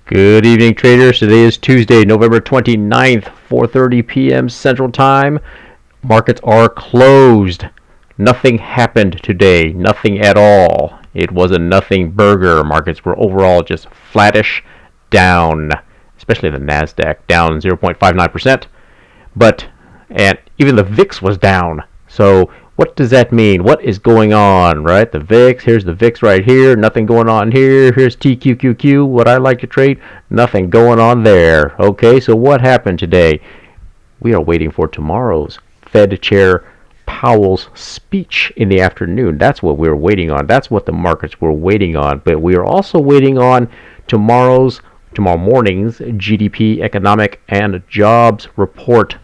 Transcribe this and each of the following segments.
Good evening, traders. Today is Tuesday, November 29th, 4:30 p.m. Central Time. Markets are closed. Nothing happened today. Nothing at all. It was a nothing burger. Markets were overall just flattish down, especially the Nasdaq, down 0.59%. And even the VIX was down. So what does that mean? What is going on, right? The VIX, here's the VIX right here. Nothing going on here. Here's TQQQ, what I like to trade. Nothing going on there. Okay, so what happened today? We are waiting for tomorrow's Fed Chair Powell's speech in the afternoon. That's what we're waiting on. That's what the markets were waiting on. But we are also waiting on tomorrow morning's GDP, economic, and jobs report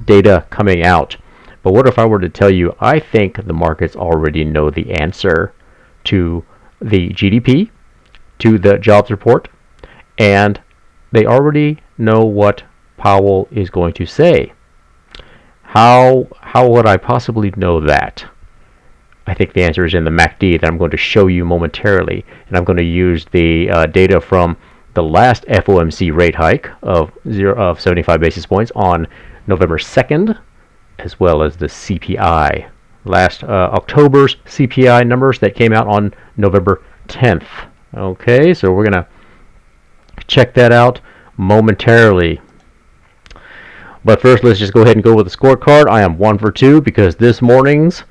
data coming out. But what if I were to tell you, I think the markets already know the answer to the GDP, to the jobs report, and they already know what Powell is going to say. How would I possibly know that? I think the answer is in the MACD that I'm going to show you momentarily, and I'm going to use the data from the last FOMC rate hike of 75 basis points on November 2nd, as well as the CPI. Last October's CPI numbers that came out on November 10th. Okay, so we're going to check that out momentarily. But first, let's just go ahead and go with the scorecard. I am 1 for 2 because this morning's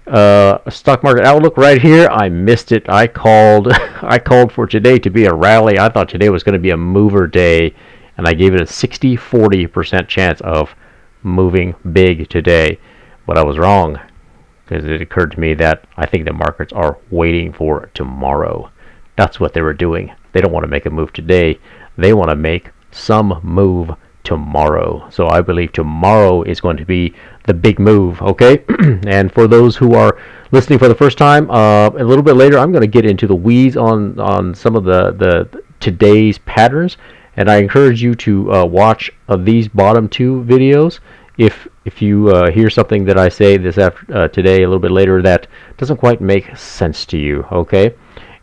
stock market outlook right here, I missed it. I called for today to be a rally. I thought today was going to be a mover day, and I gave it a 60-40% chance of moving big today. But I was wrong, because it occurred to me that I think the markets are waiting for tomorrow. That's what they were doing. They don't want to make a move today. They want to make some move tomorrow. So I believe tomorrow is going to be the big move, okay? And for those who are listening for the first time, a little bit later, I'm going to get into the weeds on some of the today's patterns, and I encourage you to watch these bottom two videos. If you hear something that I say today, a little bit later, that doesn't quite make sense to you, okay?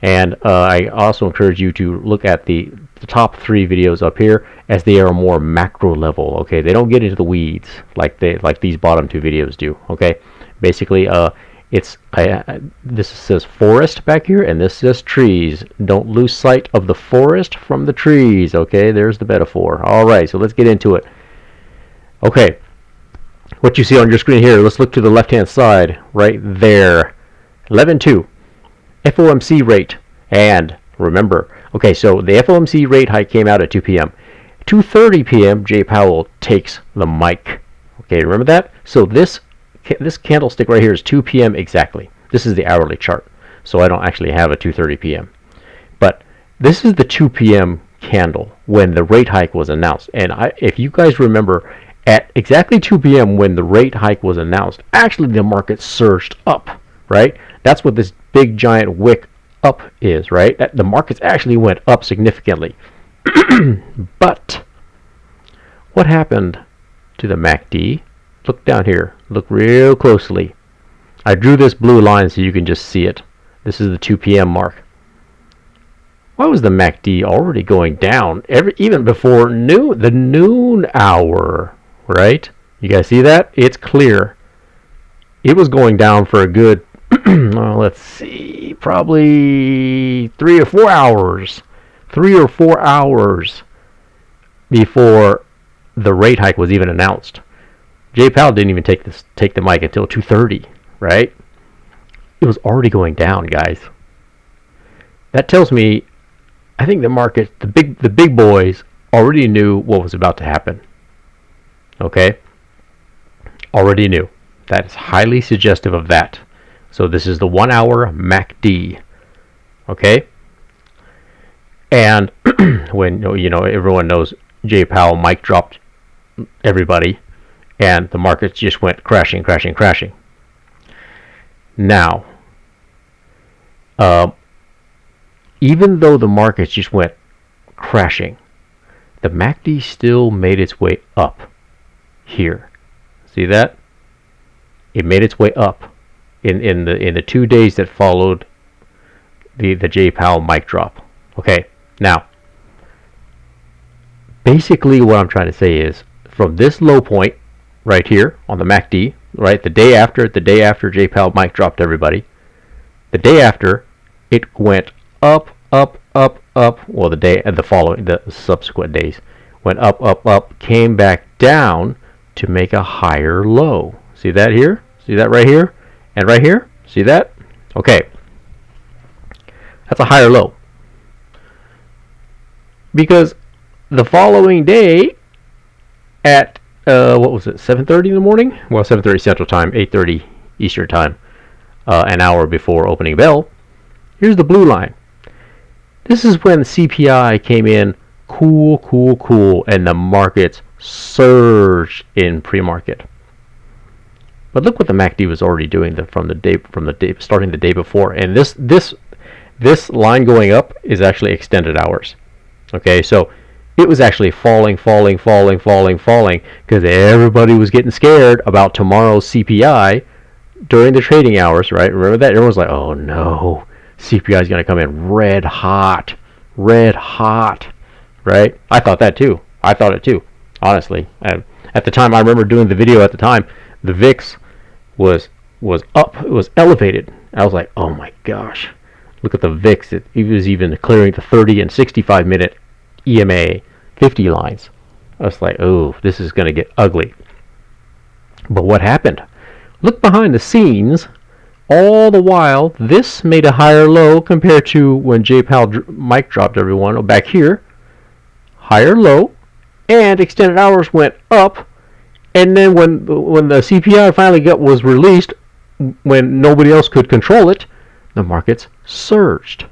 And I also encourage you to look at the top three videos up here, as they are more macro level, okay? They don't get into the weeds like these bottom two videos do, okay? Basically, this says forest back here, and this says trees. Don't lose sight of the forest from the trees, okay? There's the metaphor. All right, so let's get into it. Okay, what you see on your screen here, let's look to the left-hand side right there. 11.2, FOMC rate. And remember, okay, so the FOMC rate hike came out at 2 p.m. 2:30 p.m., Jay Powell takes the mic. Okay, remember that? So this candlestick right here is 2 p.m. exactly. This is the hourly chart. So I don't actually have a 2:30 p.m. But this is the 2 p.m. candle when the rate hike was announced. And if you guys remember, at exactly 2 p.m. when the rate hike was announced, actually the market surged up, right? That's what this big giant wick up is, right? The markets actually went up significantly. But what happened to the MACD? Look down here. Look real closely. I drew this blue line so you can just see it. This is the 2 p.m. mark. Why was the MACD already going down even before the noon hour, right? You guys see that? It's clear. It was going down for a good, well, let's see, probably 3 or 4 hours. 3 or 4 hours before the rate hike was even announced. Jay Powell didn't even take the mic until 2:30, right? It was already going down, guys. That tells me, I think the market, the big boys already knew what was about to happen. Okay? Already knew. That is highly suggestive of that. So this is the 1 hour MACD. Okay? And when everyone knows Jay Powell mic dropped everybody, and the markets just went crashing. Now, even though the markets just went crashing, the MACD still made its way up here. See that? It made its way up in the 2 days that followed the Jay Powell mic drop. Okay, now Basically, what I'm trying to say is from this low point right here on the MACD, right, the day after J. Powell mic dropped everybody, the day after, it went up, up, up, up. Well, the subsequent days went up, up, up, came back down to make a higher low. See that here? See that right here? And right here? See that? Okay. That's a higher low. Because the following day at, what was it, 7:30 in the morning? Well, 7:30 Central Time, 8:30 Eastern Time, an hour before opening bell. Here's the blue line. This is when the CPI came in cool, and the markets surged in pre-market. But look what the MACD was already doing from the day starting the day before, and this line going up is actually extended hours. Okay, so it was actually falling because everybody was getting scared about tomorrow's CPI during the trading hours, right? Remember that? Everyone was like, oh no, CPI is going to come in red hot, right? I thought that too. I thought it too, honestly. At the time, I remember doing the video at the time, the VIX was up, it was elevated. I was like, oh my gosh, look at the VIX. It was even clearing the 30 and 65 minute EMA 50 lines. I was like, oh, this is going to get ugly. But what happened? Look behind the scenes. All the while, this made a higher low compared to when J. Powell mic dropped everyone. Back here, higher low, and extended hours went up. And then when the CPI finally was released, when nobody else could control it, the markets surged.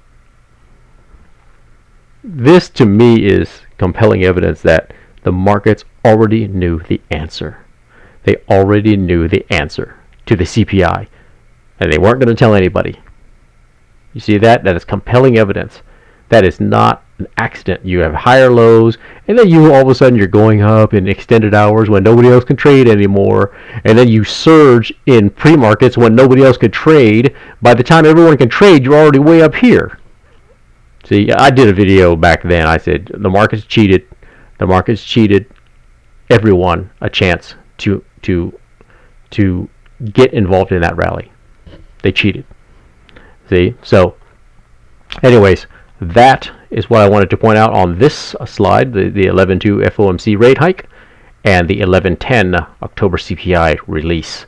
This, to me, is compelling evidence that the markets already knew the answer. They already knew the answer to the CPI, and they weren't going to tell anybody. You see that? That is compelling evidence. That is not an accident. You have higher lows, and then all of a sudden you're going up in extended hours when nobody else can trade anymore, and then you surge in pre-markets when nobody else could trade. By the time everyone can trade, you're already way up here. See, I did a video back then. I said the markets cheated. The markets cheated everyone a chance to get involved in that rally. They cheated. See, so anyways, that is what I wanted to point out on this slide, the 11/2 FOMC rate hike and the 11/10 October CPI release.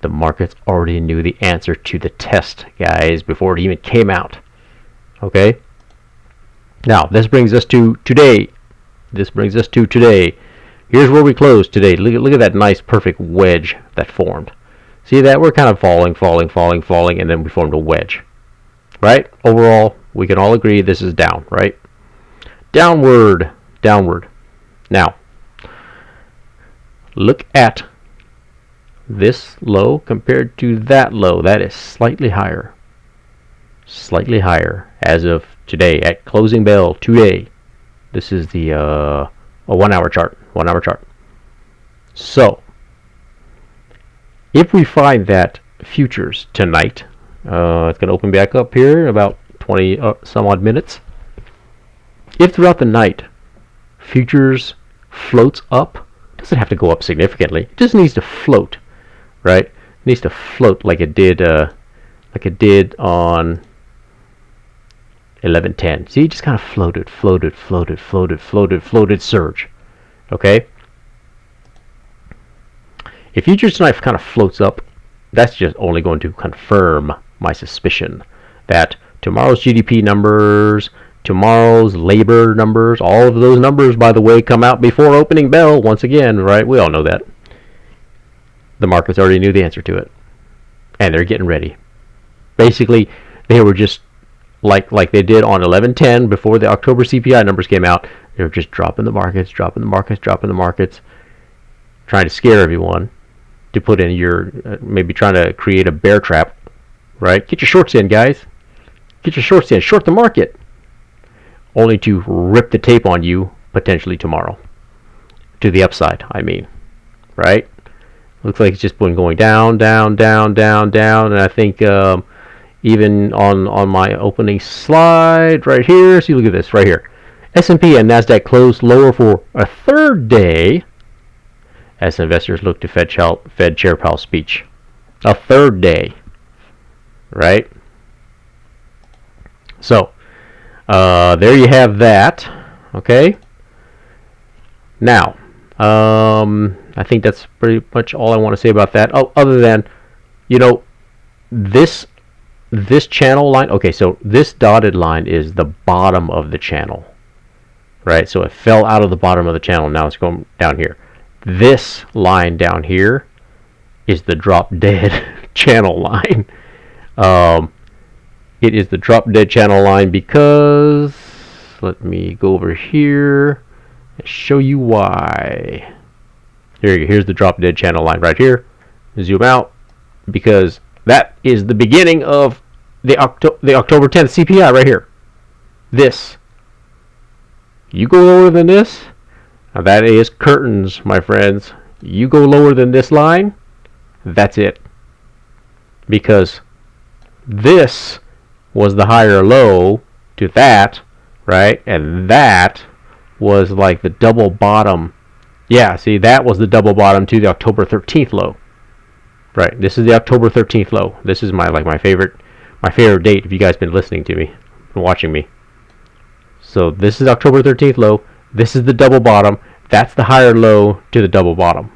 The markets already knew the answer to the test, guys, before it even came out. Okay? Now, this brings us to today. Here's where we closed today. Look at that nice, perfect wedge that formed. See that? We're kind of falling, and then we formed a wedge. Right? Overall, we can all agree this is down, right? Downward. Now, look at this low compared to that low. That is slightly higher as of today at closing bell today. This is the a 1 hour chart. So if we find that futures tonight, it's going to open back up here in about 20 some odd minutes. If throughout the night futures floats up, doesn't have to go up significantly, it just needs to float, right? It needs to float like it did on 11/10. See, it just kind of floated, surge. Okay? If futures tonight kind of floats up, that's just only going to confirm my suspicion that tomorrow's GDP numbers, tomorrow's labor numbers, all of those numbers, by the way, come out before opening bell once again, right? We all know that. The markets already knew the answer to it, and they're getting ready. Basically, they were just like they did on 11/10 before the October CPI numbers came out. They were just dropping the markets, trying to scare everyone to put in your, maybe trying to create a bear trap, right? Get your shorts in, guys. Get your shorts in. Short the market. Only to rip the tape on you potentially tomorrow. To the upside, I mean. Right? Looks like it's just been going down. And I think even on my opening slide right here, see, look at this right here. S&P and Nasdaq closed lower for a third day as investors look to Fed Chair Powell's speech. A third day, right? So there you have that. Okay. Now, I think that's pretty much all I want to say about that. Oh, other than, you know, this channel line. Okay, so this dotted line is the bottom of the channel, right? So it fell out of the bottom of the channel. Now it's going down here. This line down here is the drop dead channel line. It is the drop dead channel line because, let me go over here and show you why. Here's the drop dead channel line right here. Zoom out, because that is the beginning of the October 10th CPI right here. This. You go lower than this, now that is curtains, my friends. You go lower than this line, that's it. Because this was the higher low to that, right? And that was like the double bottom. Yeah, see, that was the double bottom to the October 13th low. Right, this is the October 13th low. This is my favorite date if you guys been listening to me and watching me. So this is October 13th low. This is the double bottom. That's the higher low to the double bottom.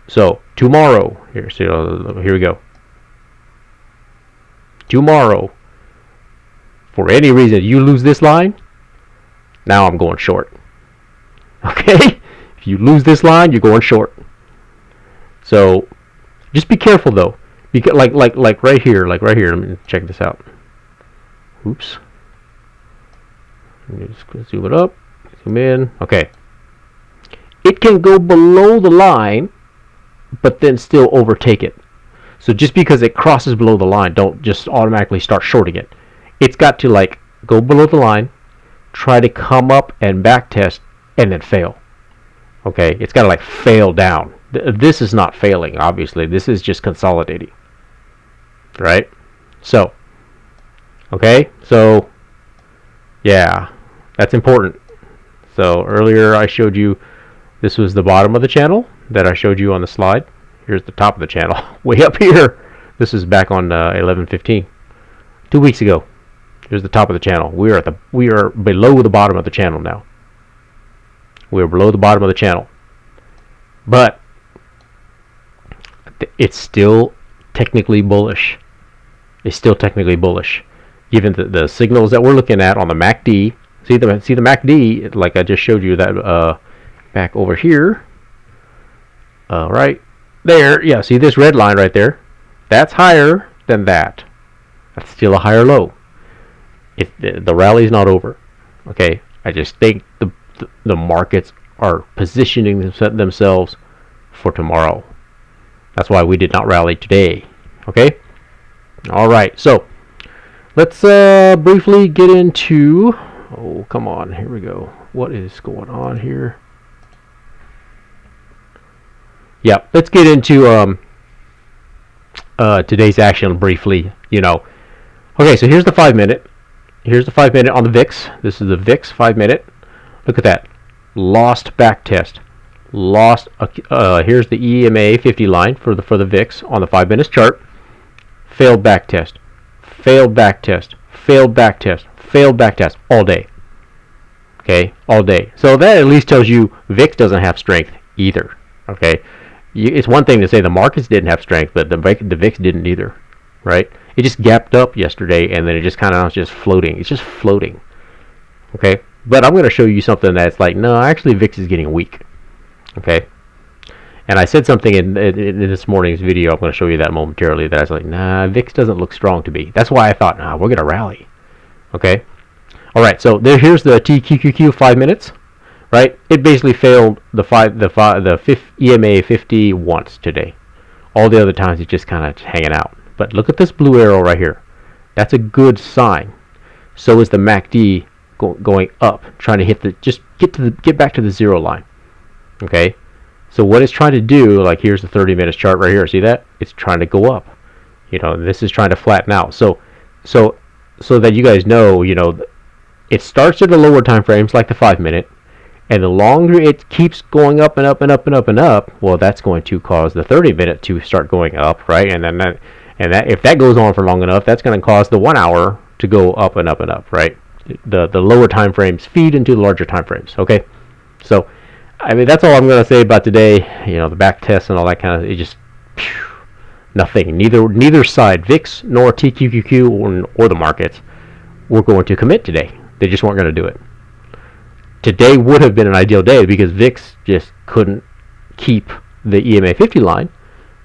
So tomorrow, here we go. Tomorrow, for any reason you lose this line, now I'm going short. Okay? If you lose this line, you're going short. So just be careful though. Because like right here, let me check this out. Oops. Let me just zoom it up, zoom in. Okay. It can go below the line, but then still overtake it. So just because it crosses below the line, don't just automatically start shorting it. It's got to like go below the line, try to come up and back test, and then fail. Okay, it's got to like fail down. This is not failing, obviously. This is just consolidating. Right? So, okay, so yeah, that's important. So earlier I showed you this was the bottom of the channel that I showed you on the slide. Here's the top of the channel, way up here. This is back on 11/15, 2 weeks ago. Here's the top of the channel. We are below the bottom of the channel now. We are below the bottom of the channel, but it's still technically bullish. It's still technically bullish, given the signals that we're looking at on the MACD. See the MACD, like I just showed you that back over here. Right there, yeah. See this red line right there? That's higher than that. That's still a higher low. The rally's not over. Okay, I just think the markets are positioning themselves for tomorrow. That's why we did not rally today. Okay. All right. So let's briefly get into. Oh, come on. Here we go. What is going on here? Yeah. Let's get into today's action briefly. Okay. So here's the 5 minute. Here's the 5 minute on the VIX. This is the VIX 5 minute. Look at that. Lost back test. Lost. Here's the EMA 50 line for the VIX on the 5 minutes chart. Failed back test. Failed back test. Failed back test. Failed back test all day. Okay, all day. So that at least tells you VIX doesn't have strength either. Okay, it's one thing to say the markets didn't have strength, but the VIX didn't either. Right? It just gapped up yesterday, and then it just kind of was just floating. It's just floating. Okay, but I'm going to show you something that's like, no, actually VIX is getting weak. Okay, and I said something in this morning's video. I'm going to show you that momentarily. That I was like, nah, VIX doesn't look strong to me. That's why I thought, nah, we're going to rally. Okay, all right. So here's the TQQQ 5 minutes. Right, it basically failed the EMA 50 once today. All the other times it's just kind of hanging out. But look at this blue arrow right here. That's a good sign. So is the MACD going up, trying to hit get back to the zero line. Okay, so what it's trying to do, like here's the 30 minutes chart right here. See that? It's trying to go up. This is trying to flatten out. So that you guys know, it starts at the lower time frames, like the 5-minute, and the longer it keeps going up and up and up and up and up, well, that's going to cause the 30-minute to start going up, right? And then that if that goes on for long enough, that's going to cause the 1 hour to go up and up and up, right? The lower time frames feed into the larger time frames. Okay, so I mean that's all I'm going to say about today. You know, the back tests and all that kind of, it just nothing. Neither side, VIX nor TQQQ or the markets, were going to commit today. They just weren't going to do it. Today would have been an ideal day because VIX just couldn't keep the EMA 50 line,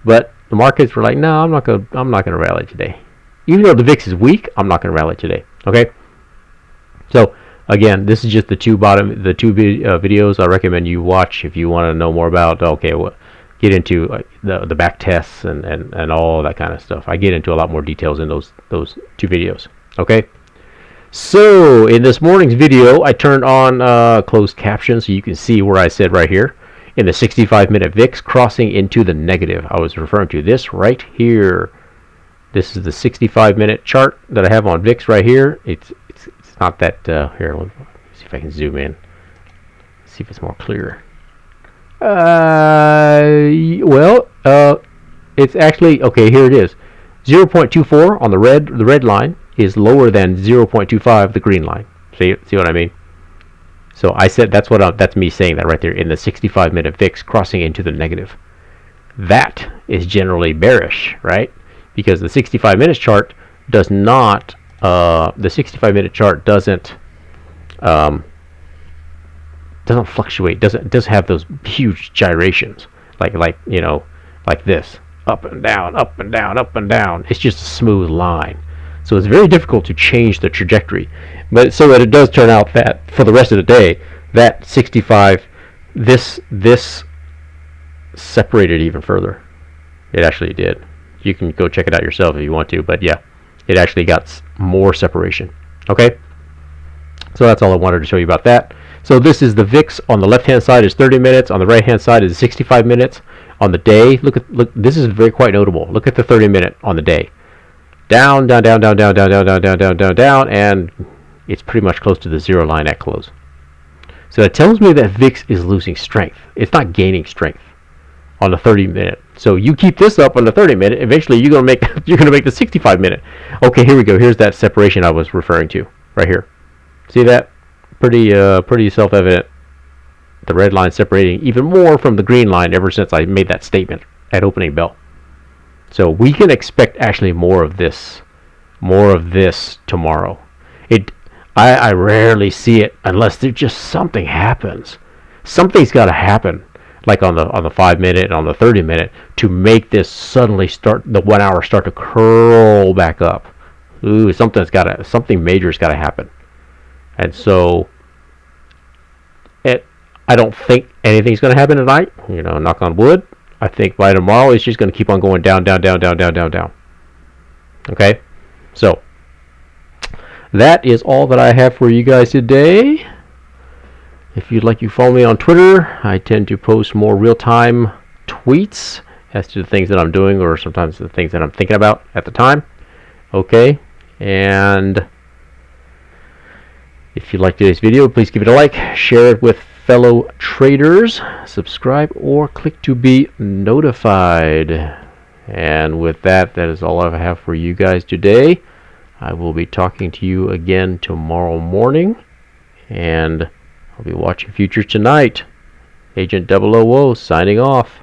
but the markets were like, no, I'm not going to rally today. Even though the VIX is weak, I'm not going to rally today. Okay. So again, this is just the two videos I recommend you watch if you want to know more about. Okay, get into the back tests and all that kind of stuff. I get into a lot more details in those 2 videos. Okay. So in this morning's video, I turned on closed caption so you can see where I said right here in the 65-minute VIX crossing into the negative. I was referring to this right here. This is the 65-minute chart that I have on VIX right here. It's not that here. Let me see if I can zoom in. See if it's more clear. It's actually okay. Here it is. 0.24 on the red line is lower than 0.25 the green line. See what I mean? So I said that's me saying that right there in the 65-minute VIX crossing into the negative. That is generally bearish, right? Because the 65-minute chart does not. The 65-minute chart doesn't fluctuate. Doesn't have those huge gyrations like you know, like this, up and down, up and down, up and down. It's just a smooth line. So it's very difficult to change the trajectory. But so that it does turn out that for the rest of the day, that 65, this separated even further. It actually did. You can go check it out yourself if you want to. But yeah, it actually got more separation. Okay? So that's all I wanted to show you about that. So this is the VIX. On the left-hand side is 30 minutes. On the right-hand side is 65 minutes. On the day, look. This is very quite notable. Look at the 30-minute on the day. Down, down, down, down, down, down, down, down, down, down, down, down, and it's pretty much close to the 0 line at close. So that tells me that VIX is losing strength. It's not gaining strength on the 30-minute. So you keep this up on the 30-minute, eventually you're gonna make the 65-minute. Okay, here we go. Here's that separation I was referring to right here. See that? Pretty self-evident. The red line separating even more from the green line ever since I made that statement at opening bell. So we can expect actually more of this tomorrow. I rarely see it unless there's just something happens. Something's got to happen, like on the 5-minute and on the 30-minute, to make this suddenly the 1 hour start to curl back up. Ooh, something major's got to happen. And so I don't think anything's going to happen tonight. You know, knock on wood. I think by tomorrow it's just going to keep on going down, down, down, down, down, down, down. Okay? So, that is all that I have for you guys today. If you'd like, you follow me on Twitter. I tend to post more real-time tweets as to the things that I'm doing or sometimes the things that I'm thinking about at the time. Okay? And if you like today's video, please give it a like, share it with fellow traders, subscribe, or click to be notified. And with that, that is all I have for you guys today. I will be talking to you again tomorrow morning, and I'll be watching futures tonight. Agent 000 signing off.